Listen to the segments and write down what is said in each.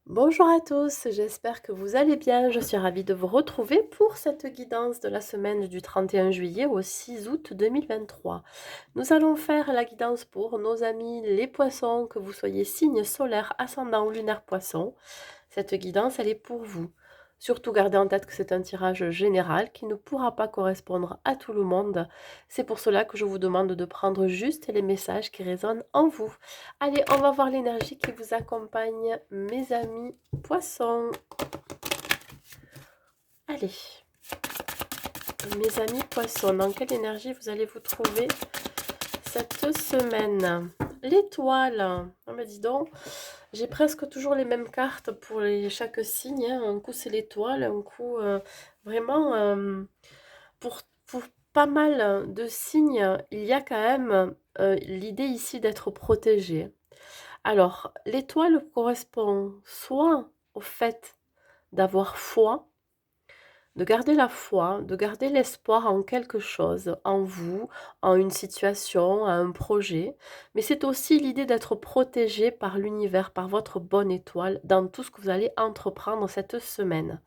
Bonjour à tous, j'espère que vous allez bien. Je suis ravie de vous retrouver pour cette guidance de la semaine du 31 juillet au 6 août 2023. Nous allons faire la guidance pour nos amis les poissons, que vous soyez signe solaire, ascendant ou lunaire poisson. Cette guidance, elle est pour vous. Surtout gardez en tête que c'est un tirage général qui ne pourra pas correspondre à tout le monde. C'est pour cela que je vous demande de prendre juste les messages qui résonnent en vous. Allez, on va voir l'énergie qui vous accompagne, mes amis poissons. Allez, mes amis poissons, dans quelle énergie vous allez vous trouver cette semaine? L'étoile. Ah mais dis donc, j'ai presque toujours les mêmes cartes pour chaque signe, hein. Un coup c'est l'étoile, un coup vraiment pour pas mal de signes, il y a quand même l'idée ici d'être protégé. Alors, l'étoile correspond soit au fait d'avoir foi, de garder la foi, de garder l'espoir en quelque chose, en vous, en une situation, à un projet. Mais c'est aussi l'idée d'être protégé par l'univers, par votre bonne étoile, dans tout ce que vous allez entreprendre cette semaine.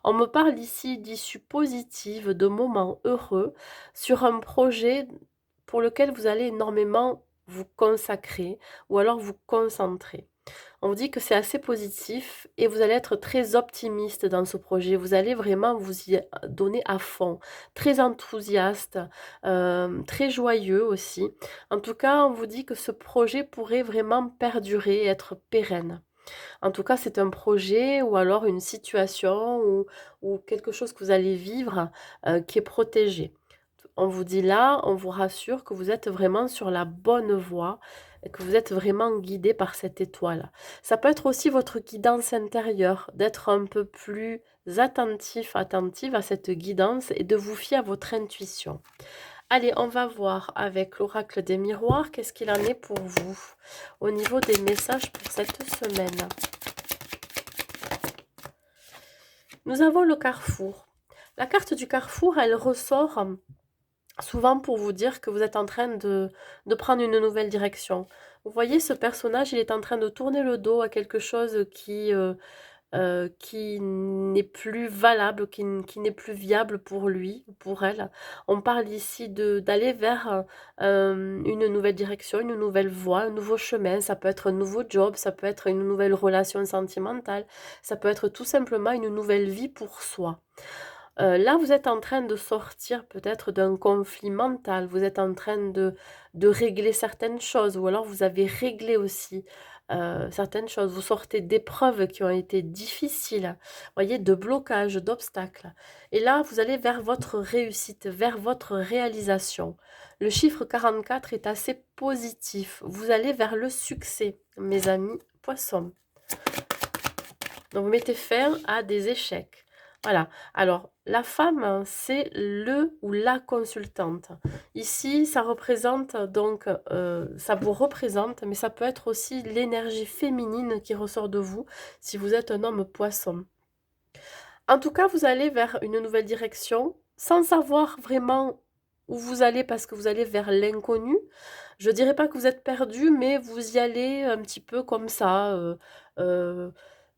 On me parle ici d'issues positives, de moments heureux sur un projet pour lequel vous allez énormément vous consacrer ou alors vous concentrer. On vous dit que c'est assez positif et vous allez être très optimiste dans ce projet. Vous allez vraiment vous y donner à fond, très enthousiaste, très joyeux aussi. En tout cas, on vous dit que ce projet pourrait vraiment perdurer, être pérenne. En tout cas, c'est un projet ou alors une situation ou quelque chose que vous allez vivre qui est protégé. On vous dit là, on vous rassure que vous êtes vraiment sur la bonne voie et que vous êtes vraiment guidé par cette étoile. Ça peut être aussi votre guidance intérieure, d'être un peu plus attentif, attentive à cette guidance et de vous fier à votre intuition. Allez, on va voir avec l'oracle des miroirs, qu'est-ce qu'il en est pour vous au niveau des messages pour cette semaine. Nous avons le carrefour. La carte du carrefour, elle ressort souvent pour vous dire que vous êtes en train de prendre une nouvelle direction. Vous voyez, ce personnage, il est en train de tourner le dos à quelque chose qui n'est plus valable, qui n'est plus viable pour lui, pour elle. On parle ici d'aller vers une nouvelle direction, une nouvelle voie, un nouveau chemin. Ça peut être un nouveau job, ça peut être une nouvelle relation sentimentale, ça peut être tout simplement une nouvelle vie pour soi. Là, vous êtes en train de sortir peut-être d'un conflit mental, vous êtes en train de régler certaines choses ou alors vous avez réglé aussi, certaines choses. Vous sortez d'épreuves qui ont été difficiles, voyez, de blocages, d'obstacles et là, vous allez vers votre réussite, vers votre réalisation. Le chiffre 44 est assez positif. Vous allez vers le succès, mes amis poissons. Donc vous mettez fin à des échecs. Voilà. Alors, la femme, hein, c'est le ou la consultante. Ici, ça représente donc, ça vous représente, mais ça peut être aussi l'énergie féminine qui ressort de vous si vous êtes un homme poisson. En tout cas, vous allez vers une nouvelle direction sans savoir vraiment où vous allez parce que vous allez vers l'inconnu. Je dirais pas que vous êtes perdu, mais vous y allez un petit peu comme ça, euh,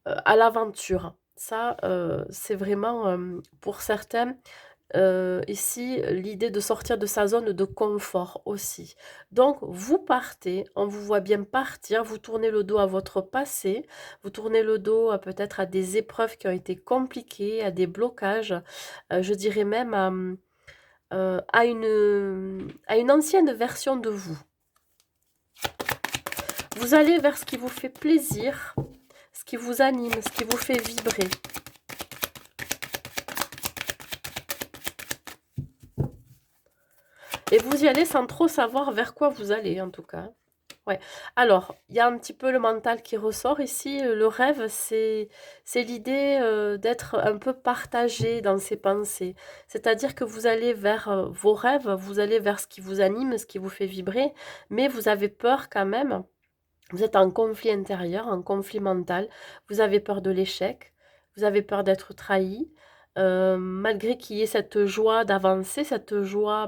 à l'aventure. Ça, c'est vraiment, pour certains, ici, l'idée de sortir de sa zone de confort aussi. Donc vous partez, on vous voit bien partir, vous tournez le dos à votre passé, vous tournez le dos à peut-être à des épreuves qui ont été compliquées, à des blocages, je dirais même à une ancienne version de vous. Vous allez vers ce qui vous fait plaisir, ce qui vous anime, ce qui vous fait vibrer. Et vous y allez sans trop savoir vers quoi vous allez, en tout cas. Ouais. Alors, il y a un petit peu le mental qui ressort ici. Le rêve, c'est l'idée d'être un peu partagé dans ses pensées. C'est-à-dire que vous allez vers vos rêves, vous allez vers ce qui vous anime, ce qui vous fait vibrer, mais vous avez peur quand même. Vous êtes en conflit intérieur, en conflit mental. Vous avez peur de l'échec. Vous avez peur d'être trahi. Malgré qu'il y ait cette joie d'avancer, cette joie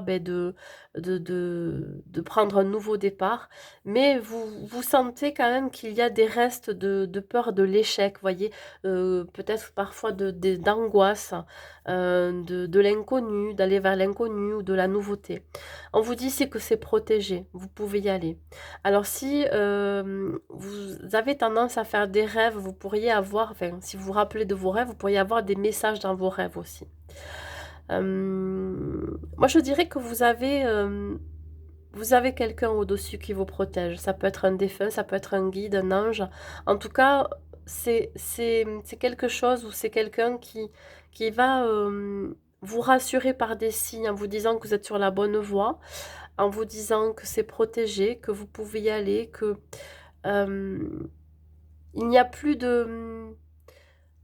de prendre un nouveau départ, mais vous sentez quand même qu'il y a des restes de peur de l'échec, voyez, peut-être parfois d'angoisse, de l'inconnu, d'aller vers l'inconnu ou de la nouveauté. On vous dit c'est que c'est protégé, vous pouvez y aller. Alors si vous avez tendance à faire des rêves, vous pourriez avoir, enfin si vous vous rappelez de vos rêves, vous pourriez avoir des messages dans vos rêves aussi. Moi je dirais que vous avez quelqu'un au-dessus qui vous protège. Ça peut être un défunt, ça peut être un guide, un ange. En tout cas, c'est quelque chose ou c'est quelqu'un qui va vous rassurer par des signes en vous disant que vous êtes sur la bonne voie, en vous disant que c'est protégé, que vous pouvez y aller, que euh, il n'y a plus de...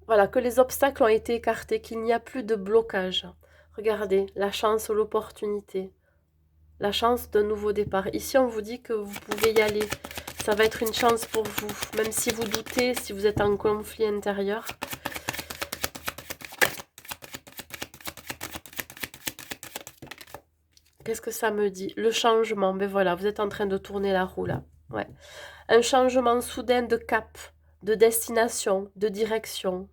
Voilà, que les obstacles ont été écartés, qu'il n'y a plus de blocage. Regardez, la chance, l'opportunité, la chance d'un nouveau départ. Ici, on vous dit que vous pouvez y aller. Ça va être une chance pour vous, même si vous doutez, si vous êtes en conflit intérieur. Qu'est-ce que ça me dit? Le changement, ben voilà, vous êtes en train de tourner la roue là. Ouais. Un changement soudain de cap, de destination, de direction.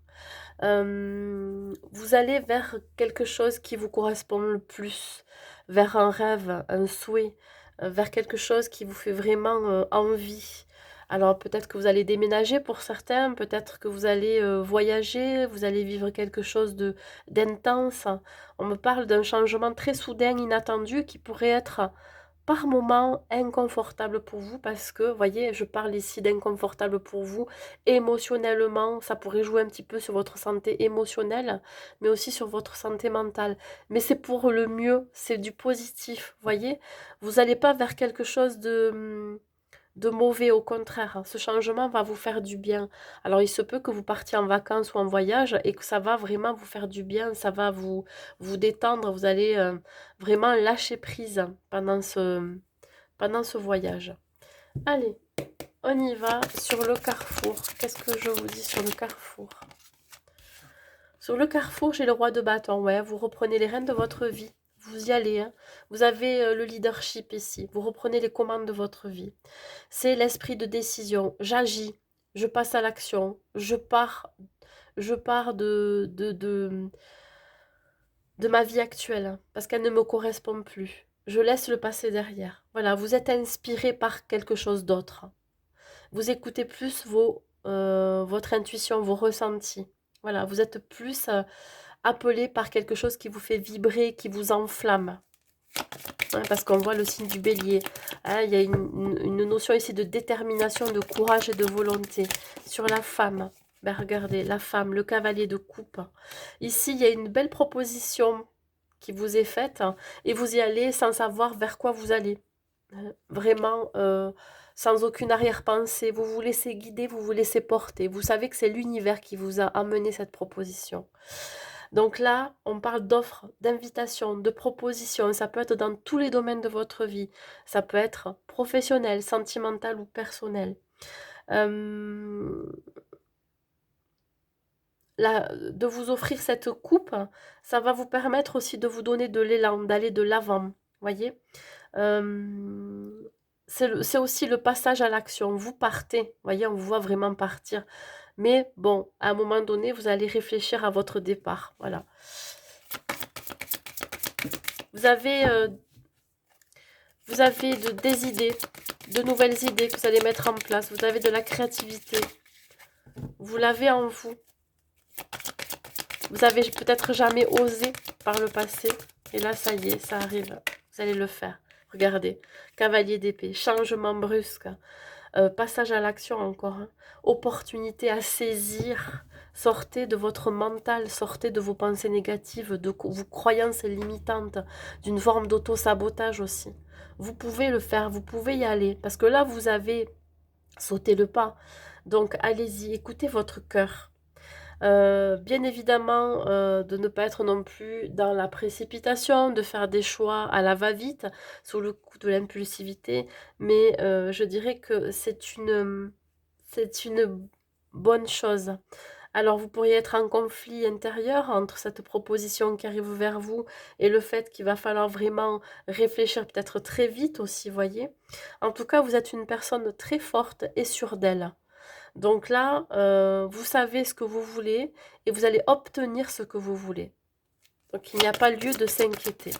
Vous allez vers quelque chose qui vous correspond le plus, vers un rêve, un souhait, vers quelque chose qui vous fait vraiment envie. Alors peut-être que vous allez déménager pour certains, peut-être que vous allez voyager, vous allez vivre quelque chose de d'intense. On me parle d'un changement très soudain, inattendu, qui pourrait être par moments inconfortable pour vous parce que, voyez, je parle ici d'inconfortable pour vous émotionnellement, ça pourrait jouer un petit peu sur votre santé émotionnelle, mais aussi sur votre santé mentale. Mais c'est pour le mieux, c'est du positif, voyez. Vous n'allez pas vers quelque chose de mauvais, au contraire. Ce changement va vous faire du bien. Alors il se peut que vous partiez en vacances ou en voyage et que ça va vraiment vous faire du bien, ça va vous détendre, vous allez vraiment lâcher prise pendant ce voyage. Allez, on y va sur le carrefour. Qu'est-ce que je vous dis sur le carrefour? Sur le carrefour, j'ai le roi de bâton. Ouais, vous reprenez les rênes de votre vie. Vous y allez. Hein. Vous avez le leadership ici. Vous reprenez les commandes de votre vie. C'est l'esprit de décision. J'agis. Je passe à l'action. Je pars de ma vie actuelle. Parce qu'elle ne me correspond plus. Je laisse le passé derrière. Voilà, vous êtes inspiré par quelque chose d'autre. Vous écoutez plus votre intuition, vos ressentis. Voilà, vous êtes plus appelé par quelque chose qui vous fait vibrer, qui vous enflamme. Hein, parce qu'on voit le signe du bélier. Hein, il y a une notion ici de détermination, de courage et de volonté. Sur la femme, ben regardez, la femme, le cavalier de coupe. Ici, il y a une belle proposition qui vous est faite et vous y allez sans savoir vers quoi vous allez. Vraiment, sans aucune arrière-pensée. Vous vous laissez guider, vous vous laissez porter. Vous savez que c'est l'univers qui vous a amené cette proposition. Donc là, on parle d'offres, d'invitations, de propositions. Ça peut être dans tous les domaines de votre vie. Ça peut être professionnel, sentimental ou personnel. De vous offrir cette coupe, ça va vous permettre aussi de vous donner de l'élan, d'aller de l'avant. Voyez, c'est aussi le passage à l'action. Vous partez, voyez, on vous voit vraiment partir. Mais bon, à un moment donné, vous allez réfléchir à votre départ. Voilà. Vous avez des idées, de nouvelles idées que vous allez mettre en place. Vous avez de la créativité. Vous l'avez en vous. Vous avez peut-être jamais osé par le passé. Et là, ça y est, ça arrive. Vous allez le faire. Regardez, cavalier d'épée, changement brusque, passage à l'action encore, hein. Opportunité à saisir. Sortez de votre mental, sortez de vos pensées négatives, de vos croyances limitantes, d'une forme d'auto-sabotage aussi. Vous pouvez le faire, vous pouvez y aller, parce que là, vous avez sauté le pas. Donc, allez-y, écoutez votre cœur. Bien évidemment, de ne pas être non plus dans la précipitation, de faire des choix à la va-vite, sous le coup de l'impulsivité, mais je dirais que c'est une bonne chose. Alors vous pourriez être en conflit intérieur entre cette proposition qui arrive vers vous et le fait qu'il va falloir vraiment réfléchir peut-être très vite aussi, voyez. En tout cas, vous êtes une personne très forte et sûre d'elle. Donc là, vous savez ce que vous voulez et vous allez obtenir ce que vous voulez. Donc il n'y a pas lieu de s'inquiéter.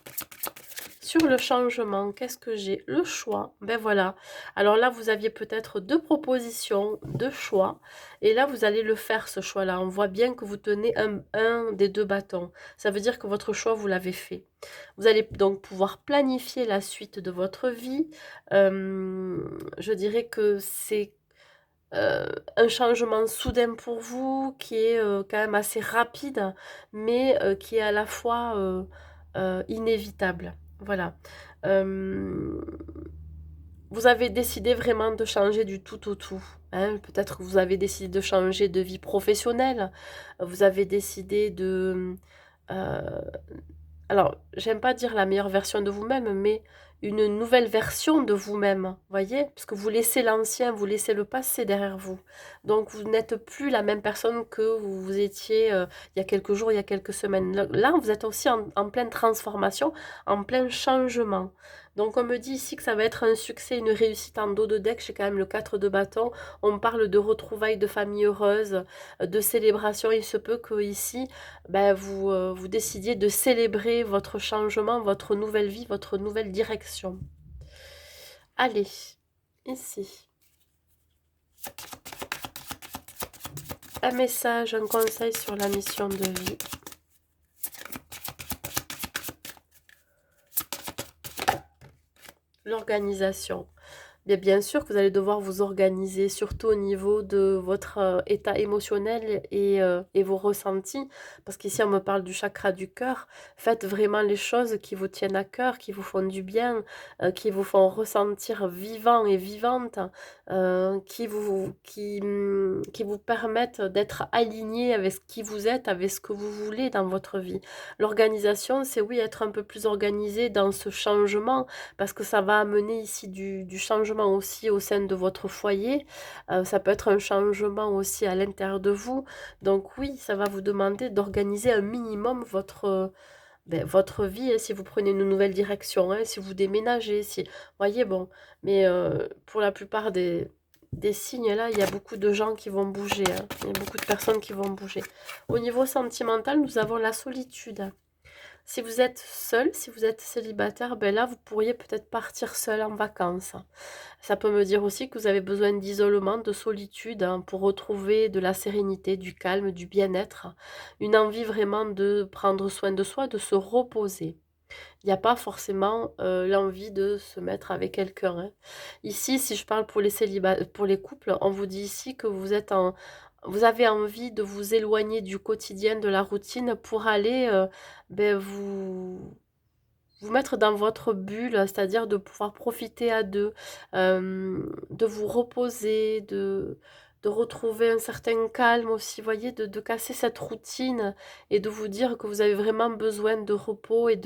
Sur le changement, qu'est-ce que j'ai? Le choix. Ben voilà. Alors là, vous aviez peut-être deux propositions, deux choix. Et là, vous allez le faire, ce choix-là. On voit bien que vous tenez un des deux bâtons. Ça veut dire que votre choix, vous l'avez fait. Vous allez donc pouvoir planifier la suite de votre vie. Je dirais que c'est un changement soudain pour vous, qui est quand même assez rapide, mais qui est à la fois inévitable. Voilà. Euh, Vous avez décidé vraiment de changer du tout au tout. Hein. Peut-être que vous avez décidé de changer de vie professionnelle. Vous avez décidé de... euh, alors, j'aime pas dire la meilleure version de vous-même, mais une nouvelle version de vous-même, voyez? Parce que vous laissez l'ancien, vous laissez le passé derrière vous. Donc, vous n'êtes plus la même personne que vous étiez il y a quelques jours, il y a quelques semaines. Là, vous êtes aussi en pleine transformation, en plein changement. Donc, on me dit ici que ça va être un succès, une réussite en dos de deck. J'ai quand même le 4 de bâton. On parle de retrouvailles de famille heureuse, de célébration. Il se peut que ici, ben, vous décidiez de célébrer votre changement, votre nouvelle vie, votre nouvelle direction. Allez, ici, un message, un conseil sur la mission de vie. L'organisation. Bien sûr que vous allez devoir vous organiser, surtout au niveau de votre état émotionnel et vos ressentis, parce qu'ici on me parle du chakra du cœur. Faites vraiment les choses qui vous tiennent à cœur, qui vous font du bien, qui vous font ressentir vivant et vivante, qui vous permettent d'être aligné avec ce qui vous êtes, avec ce que vous voulez dans votre vie. L'organisation, c'est oui, être un peu plus organisé dans ce changement, parce que ça va amener ici du changement aussi au sein de votre foyer. Ça peut être un changement aussi à l'intérieur de vous. Donc oui, ça va vous demander d'organiser un minimum votre vie, hein, si vous prenez une nouvelle direction, hein, si vous déménagez, si... Voyez, bon. Mais pour la plupart des signes, là, il y a beaucoup de gens qui vont bouger. Hein. Il y a beaucoup de personnes qui vont bouger. Au niveau sentimental, nous avons la solitude. Si vous êtes seul, si vous êtes célibataire, ben là, vous pourriez peut-être partir seul en vacances. Ça peut me dire aussi que vous avez besoin d'isolement, de solitude, hein, pour retrouver de la sérénité, du calme, du bien-être. Une envie vraiment de prendre soin de soi, de se reposer. Il n'y a pas forcément l'envie de se mettre avec quelqu'un. Hein. Ici, si je parle pour les pour les couples, on vous dit ici que vous avez envie de vous éloigner du quotidien, de la routine pour aller vous mettre dans votre bulle, c'est-à-dire de pouvoir profiter à deux, de vous reposer, de retrouver un certain calme aussi, voyez, de casser cette routine et de vous dire que vous avez vraiment besoin de repos et,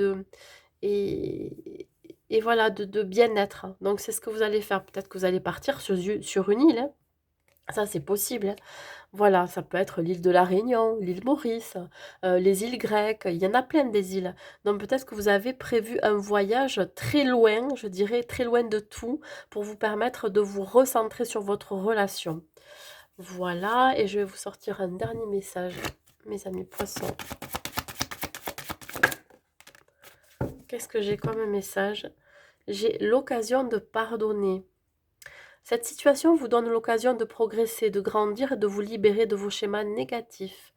et voilà, de bien-être. Donc c'est ce que vous allez faire. Peut-être que vous allez partir sur une île, hein. Ça, c'est possible. Hein. Voilà, ça peut être l'île de la Réunion, l'île Maurice, les îles grecques, il y en a plein des îles. Donc peut-être que vous avez prévu un voyage très loin, je dirais très loin de tout, pour vous permettre de vous recentrer sur votre relation. Voilà, et je vais vous sortir un dernier message, mes amis poissons. Qu'est-ce que j'ai comme message? J'ai l'occasion de pardonner. Cette situation vous donne l'occasion de progresser, de grandir et de vous libérer de vos schémas négatifs.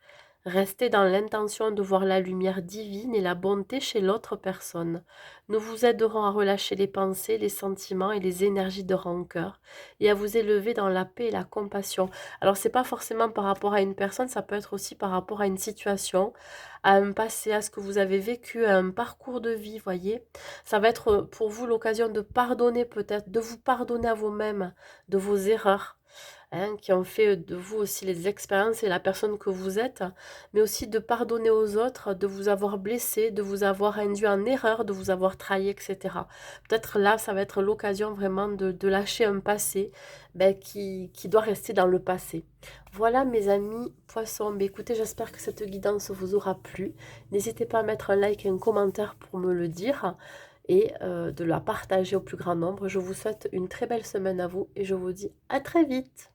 Restez dans l'intention de voir la lumière divine et la bonté chez l'autre personne. Nous vous aiderons à relâcher les pensées, les sentiments et les énergies de rancœur et à vous élever dans la paix et la compassion. Alors, c'est pas forcément par rapport à une personne, ça peut être aussi par rapport à une situation, à un passé, à ce que vous avez vécu, à un parcours de vie, voyez. Ça va être pour vous l'occasion de pardonner peut-être, de vous pardonner à vous-même de vos erreurs. hein, qui ont fait de vous aussi les expériences et la personne que vous êtes, mais aussi de pardonner aux autres, de vous avoir blessé, de vous avoir induit en erreur, de vous avoir trahi, etc. Peut-être là, ça va être l'occasion vraiment de lâcher un passé ben, qui doit rester dans le passé. Voilà mes amis poissons, ben, écoutez, j'espère que cette guidance vous aura plu. N'hésitez pas à mettre un like et un commentaire pour me le dire et de la partager au plus grand nombre. Je vous souhaite une très belle semaine à vous et je vous dis à très vite.